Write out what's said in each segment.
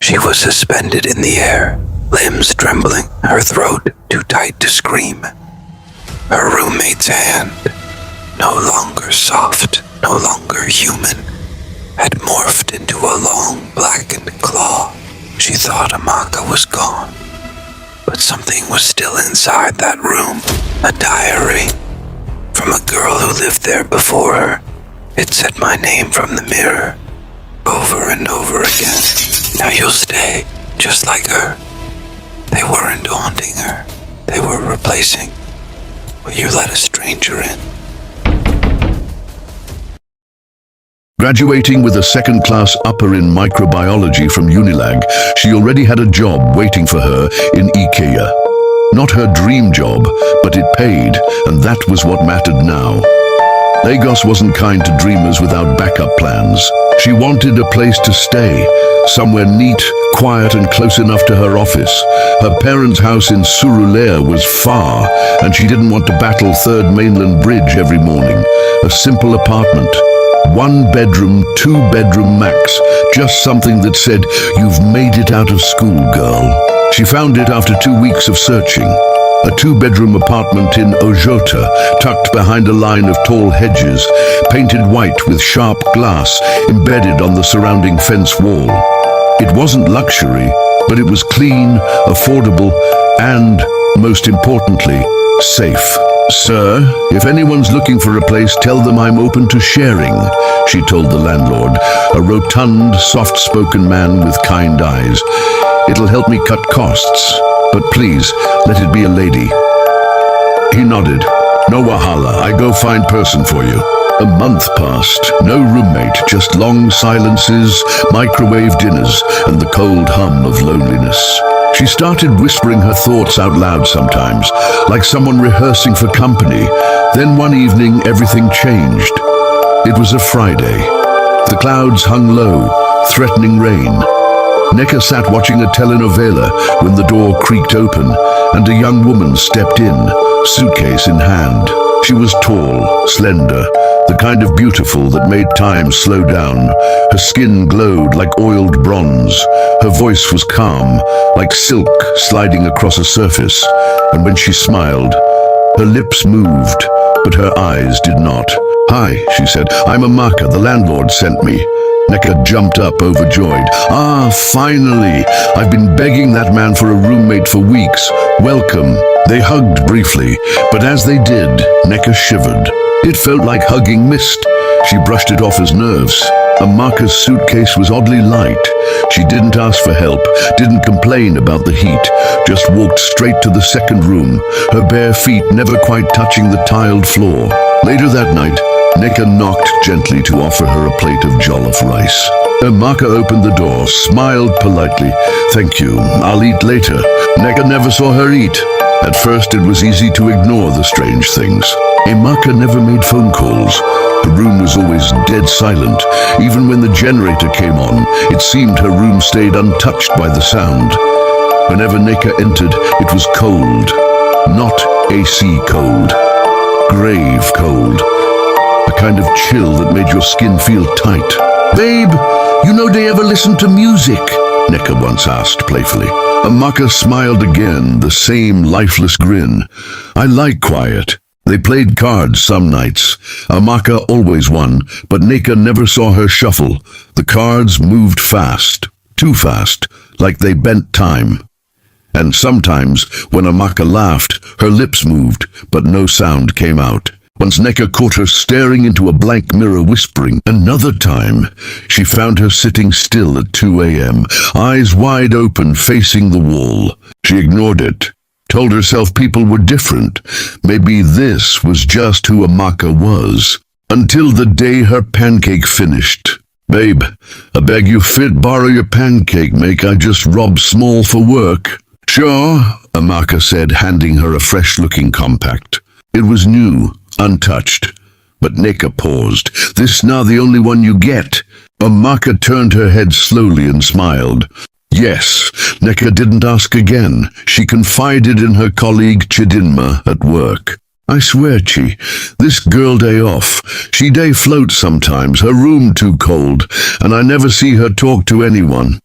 She was suspended in the air, limbs trembling, her throat too tight to scream. Her roommate's hand, no longer soft, no longer human, had morphed into a long blackened claw. She thought Amaka was gone, but something was still inside that room. A diary from a girl who lived there before her. It said my name from the mirror, over and over again. Now you'll stay, just like her. They weren't haunting her. They were replacing. Will you let a stranger in? Graduating with a second-class upper in microbiology from Unilag, she already had a job waiting for her in IKEA. Not her dream job, but it paid, and that was what mattered now. Lagos wasn't kind to dreamers without backup plans. She wanted a place to stay, somewhere neat, quiet and close enough to her office. Her parents' house in Surulere was far, and she didn't want to battle Third Mainland Bridge every morning. A simple apartment. 1 bedroom, 2 bedroom max. Just something that said, "You've made it out of school, girl." She found it after 2 weeks of searching. A 2-bedroom apartment in Ojota, tucked behind a line of tall hedges, painted white with sharp glass embedded on the surrounding fence wall. It wasn't luxury, but it was clean, affordable, and, most importantly, safe. "Sir, if anyone's looking for a place, tell them I'm open to sharing," she told the landlord, a rotund, soft-spoken man with kind eyes. "It'll help me cut costs, but please, let it be a lady." He nodded. "No wahala, I go find person for you." A month passed, no roommate, just long silences, microwave dinners, and the cold hum of loneliness. She started whispering her thoughts out loud sometimes, like someone rehearsing for company. Then one evening, everything changed. It was a Friday. The clouds hung low, threatening rain. Neca sat watching a telenovela when the door creaked open and a young woman stepped in, suitcase in hand. She was tall, slender, the kind of beautiful that made time slow down. Her skin glowed like oiled bronze. Her voice was calm, like silk sliding across a surface. And when she smiled, her lips moved, but her eyes did not. "Hi," she said. "I'm Amaka, the landlord sent me." Neca jumped up, overjoyed. "Ah, finally! I've been begging that man for a roommate for weeks. Welcome." They hugged briefly, but as they did, Neca shivered. It felt like hugging mist. She brushed it off as nerves. Amaka's suitcase was oddly light. She didn't ask for help, didn't complain about the heat, just walked straight to the second room, her bare feet never quite touching the tiled floor. Later that night, Neca knocked gently to offer her a plate of jollof rice. Amaka opened the door, smiled politely. "Thank you, I'll eat later." Neca never saw her eat. At first it was easy to ignore the strange things. Amaka never made phone calls. The room was always dead silent. Even when the generator came on, it seemed her room stayed untouched by the sound. Whenever Neca entered, it was cold. Not AC cold. Grave cold. A kind of chill that made your skin feel tight. "Babe, you know they ever listen to music?" Neca once asked playfully. Amaka smiled again, the same lifeless grin. "I like quiet." They played cards some nights. Amaka always won, but Neca never saw her shuffle. The cards moved fast, too fast, like they bent time. And sometimes, when Amaka laughed, her lips moved, but no sound came out. Once Neca caught her staring into a blank mirror whispering. Another time, she found her sitting still at 2 a.m., eyes wide open facing the wall. She ignored it, told herself people were different. Maybe this was just who Amaka was. Until the day her pancake finished. "Babe, I beg you fit borrow your pancake, make I just rob small for work." "Sure," Amaka said, handing her a fresh-looking compact. It was new, untouched. But Neca paused. "This now the only one you get?" Amaka turned her head slowly and smiled. Yes, Neca didn't ask again. She confided in her colleague Chidinma at work. "I swear, Chi, this girl day off. She day float sometimes, her room too cold, and I never see her talk to anyone."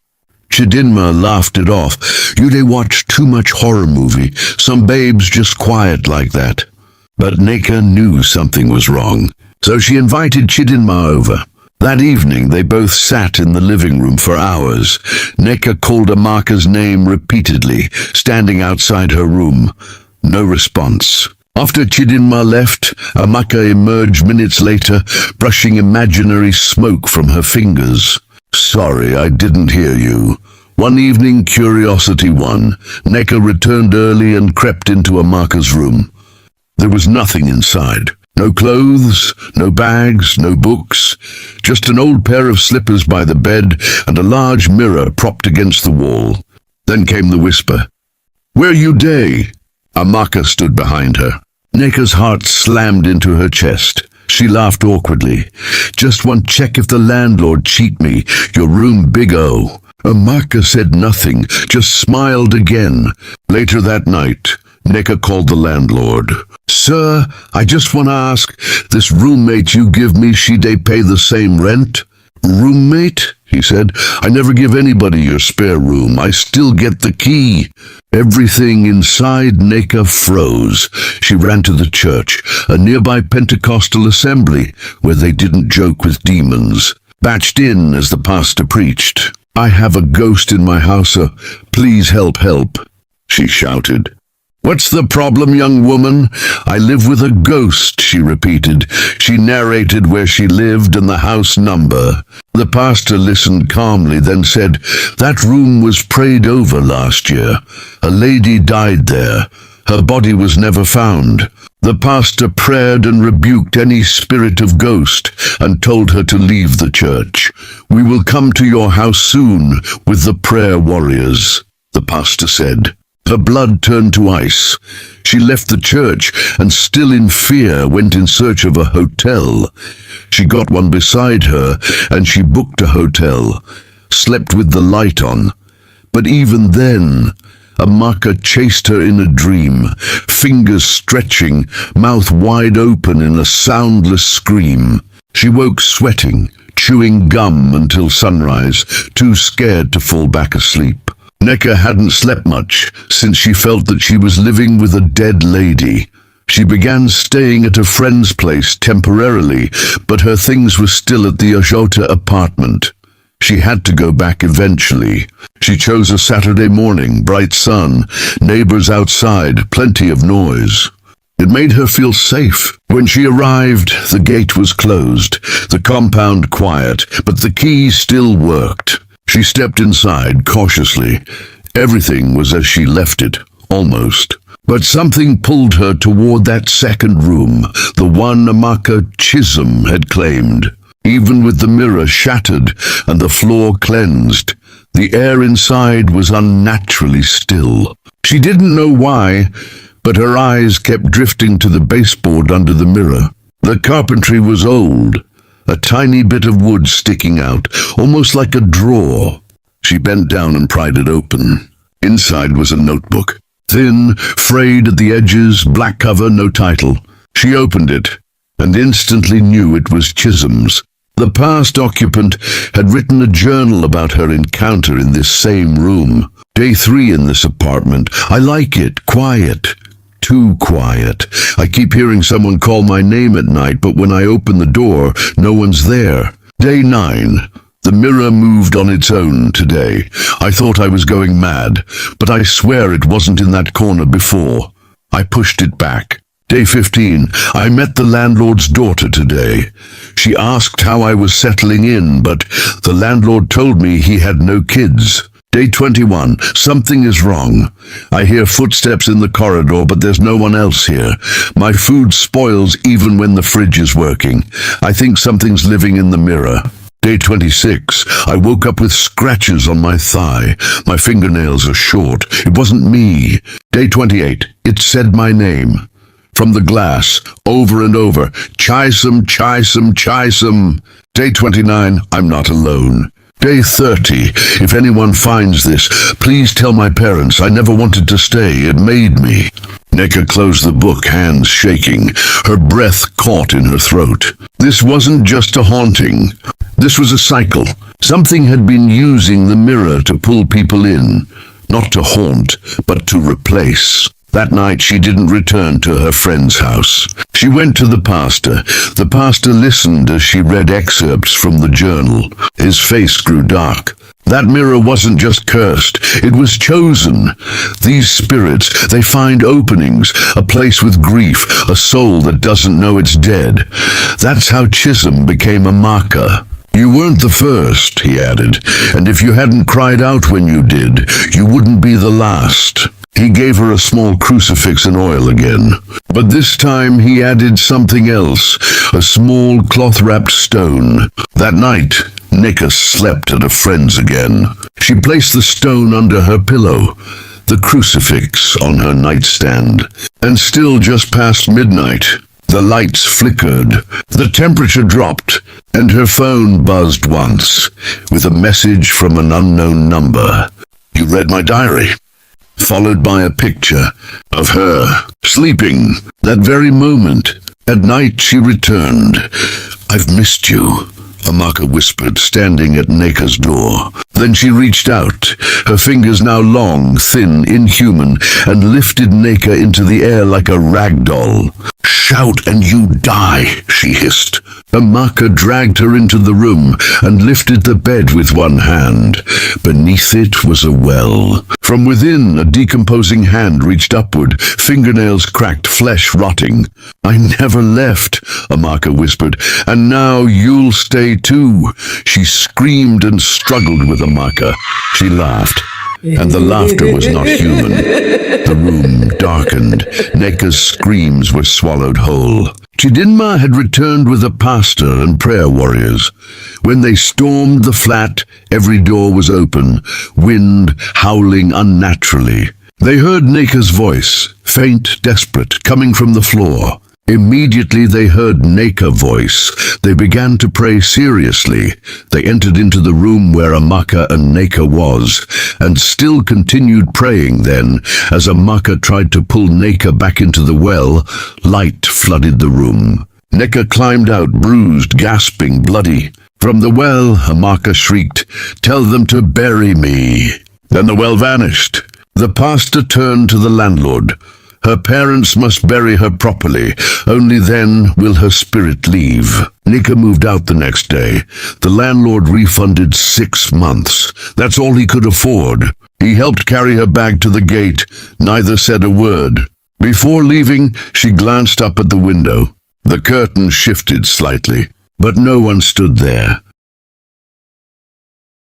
Chidinma laughed it off. You they watch too much horror movie. Some babes just quiet like that. But Neca knew something was wrong, so she invited Chidinma over. That evening they both sat in the living room for hours. Neca called Amaka's name repeatedly, standing outside her room. No response. After Chidinma left, Amaka emerged minutes later, brushing imaginary smoke from her fingers. Sorry, I didn't hear you. One evening, curiosity won. Neca returned early and crept into Amaka's room. There was nothing inside. No clothes, no bags, no books. Just an old pair of slippers by the bed and a large mirror propped against the wall. Then came the whisper. Where you day? Amaka stood behind her. Neca's heart slammed into her chest. She laughed awkwardly. Just want check if the landlord cheat me. Your room big O. Amaka said nothing, just smiled again. Later that night, Neca called the landlord. Sir, I just want to ask, this roommate you give me, she they pay the same rent? Roommate? He said. I never give anybody your spare room. I still get the key. Everything inside Neca froze. She ran to the church, a nearby Pentecostal assembly, where they didn't joke with demons. Batched in as the pastor preached. I have a ghost in my house, please help, she shouted. What's the problem, young woman? I live with a ghost, she repeated. She narrated where she lived and the house number. The pastor listened calmly, then said, that room was prayed over last year. A lady died there. Her body was never found. The pastor prayed and rebuked any spirit of ghost and told her to leave the church. We will come to your house soon with the prayer warriors, the pastor said. Her blood turned to ice. She left the church and, still in fear, went in search of a hotel. She got one beside her and she booked a hotel, slept with the light on. But even then, Amaka chased her in a dream, fingers stretching, mouth wide open in a soundless scream. She woke sweating, chewing gum until sunrise, too scared to fall back asleep. Neca hadn't slept much since she felt that she was living with a dead lady. She began staying at a friend's place temporarily, but her things were still at the Ajota apartment. She had to go back eventually. She chose a Saturday morning, bright sun, neighbors outside, plenty of noise. It made her feel safe. When she arrived, the gate was closed, the compound quiet, but the key still worked. She stepped inside cautiously. Everything was as she left it, almost. But something pulled her toward that second room, the one Amaka Chisholm had claimed. Even with the mirror shattered and the floor cleansed, the air inside was unnaturally still. She didn't know why, but her eyes kept drifting to the baseboard under the mirror. The carpentry was old, a tiny bit of wood sticking out, almost like a drawer. She bent down and pried it open. Inside was a notebook. Thin, frayed at the edges, black cover, no title. She opened it, and instantly knew it was Chisholm's. The past occupant had written a journal about her encounter in this same room. Day 3 in this apartment. I like it. Quiet. Too quiet. I keep hearing someone call my name at night, but when I open the door, no one's there. Day 9. The mirror moved on its own today. I thought I was going mad, but I swear it wasn't in that corner before. I pushed it back. Day 15. I met the landlord's daughter today. She asked how I was settling in, but the landlord told me he had no kids. Day 21. Something is wrong. I hear footsteps in the corridor, but there's no one else here. My food spoils even when the fridge is working. I think something's living in the mirror. Day 26. I woke up with scratches on my thigh. My fingernails are short. It wasn't me. Day 28. It said my name. From the glass, over and over. Chisholm, Chisholm, Chisholm. Day 29. I'm not alone. Day 30. If anyone finds this, please tell my parents I never wanted to stay. It made me. Neca closed the book, hands shaking, her breath caught in her throat. This wasn't just a haunting. This was a cycle. Something had been using the mirror to pull people in, not to haunt, but to replace. That night she didn't return to her friend's house. She went to the pastor. The pastor listened as she read excerpts from the journal. His face grew dark. That mirror wasn't just cursed, it was chosen. These spirits, they find openings, a place with grief, a soul that doesn't know it's dead. That's how Chisholm became a marker. You weren't the first, he added, and if you hadn't cried out when you did, you wouldn't be the last. He gave her a small crucifix and oil again. But this time he added something else, a small cloth-wrapped stone. That night, Neca slept at a friend's again. She placed the stone under her pillow, the crucifix on her nightstand. And still just past midnight, the lights flickered, the temperature dropped, and her phone buzzed once, with a message from an unknown number. "You read my diary," followed by a picture of her, sleeping, that very moment. At night she returned. "I've missed you," Amaka whispered, standing at Neca's door. Then she reached out, her fingers now long, thin, inhuman, and lifted Neca into the air like a rag doll. "Shout and you die," she hissed. Amaka dragged her into the room and lifted the bed with one hand. Beneath it was a well. From within, a decomposing hand reached upward, fingernails cracked, flesh rotting. "I never left," Amaka whispered, "and now you'll stay too." She screamed and struggled with Amaka. She laughed, and the laughter was not human. The room darkened. Neca's screams were swallowed whole. Chidinma had returned with a pastor and prayer warriors. When they stormed the flat, every door was open, wind howling unnaturally. They heard Neca's voice, faint, desperate, coming from the floor. Immediately they heard Neca's voice. They began to pray seriously. They entered into the room where Amaka and Neca was, and still continued praying then. As Amaka tried to pull Neca back into the well, light flooded the room. Neca climbed out, bruised, gasping, bloody. From the well, Amaka shrieked, "Tell them to bury me." Then the well vanished. The pastor turned to the landlord. "Her parents must bury her properly. Only then will her spirit leave." Neca moved out the next day. The landlord refunded 6 months. That's all he could afford. He helped carry her bag to the gate. Neither said a word. Before leaving, she glanced up at the window. The curtain shifted slightly, but no one stood there.